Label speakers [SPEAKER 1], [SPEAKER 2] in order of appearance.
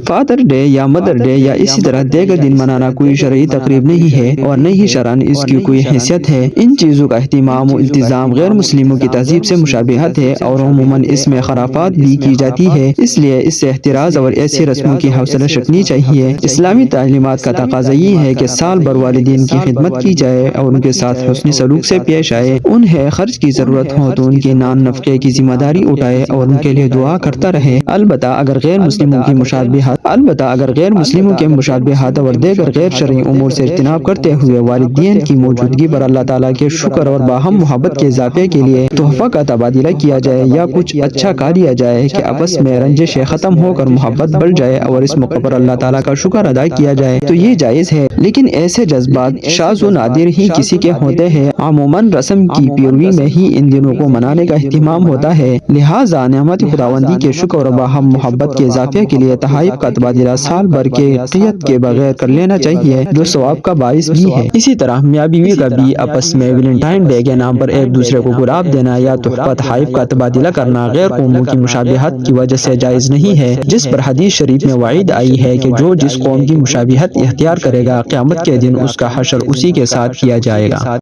[SPEAKER 1] Father day یا mother day یا اسی طرح دیگر دن منانا کوئی شرعی تقریب نہیں ہے اور نہ ہی شرعاً اس کی کوئی حیثیت ہے۔ ان چیزوں کا اہتمام و التزام غیر مسلموں کی تہذیب سے مشابہت ہے اور عموماً اس میں خرافات بھی کی جاتی ہے، اس لیے اس سے احتراز اور ایسی رسموں کی حوصلہ شکنی چاہیے۔ اسلامی تعلیمات کا تقاضا یہ ہے کہ سال بھر والدین کی خدمت کی جائے اور ان کے ساتھ حسن سلوک سے پیش آئے، انہیں خرچ کی ضرورت ہو تو ان کے نان نفقے کی ذمہ داری اٹھائے اور ان کے لیے دعا کرتا رہے۔ البتہ اگر غیر مسلموں کے مشابہات اور دیگر غیر شرعی امور سے اجتناب کرتے ہوئے والدین کی موجودگی پر اللہ تعالیٰ کے شکر اور باہم محبت کے اضافے کے لیے تحفہ کا تبادلہ کیا جائے یا کچھ اچھا کھا لیا جائے کہ آپس میں رنجشیں ختم ہو کر محبت بڑھ جائے اور اس موقع پر اللہ تعالیٰ کا شکر ادا کیا جائے تو یہ جائز ہے، لیکن ایسے جذبات شاذ و نادر ہی کسی کے ہوتے ہیں۔ عموماً رسم کی پیروی میں ہی ان دنوں کو منانے کا اہتمام ہوتا ہے، لہٰذا نعمت خداوندی کے شکر اور باہم محبت کے اضافے کے لیے تحائف کا تبادلہ سال بھر کے قید کے بغیر کر لینا چاہیے، جو ثواب کا باعث بھی ہے۔ اسی طرح میاں بیوی کا بھی آپس میں ویلنٹائن ڈے کے نام پر ایک دوسرے کو گلاب دینا یا تحفہ تحائف کا تبادلہ کرنا غیر قوموں کی مشابہت کی وجہ سے جائز نہیں ہے، جس پر حدیث شریف میں وعید آئی ہے کہ جو جس قوم کی مشابہت اختیار کرے گا قیامت کے دن اس کا حشر اسی کے ساتھ کیا جائے گا۔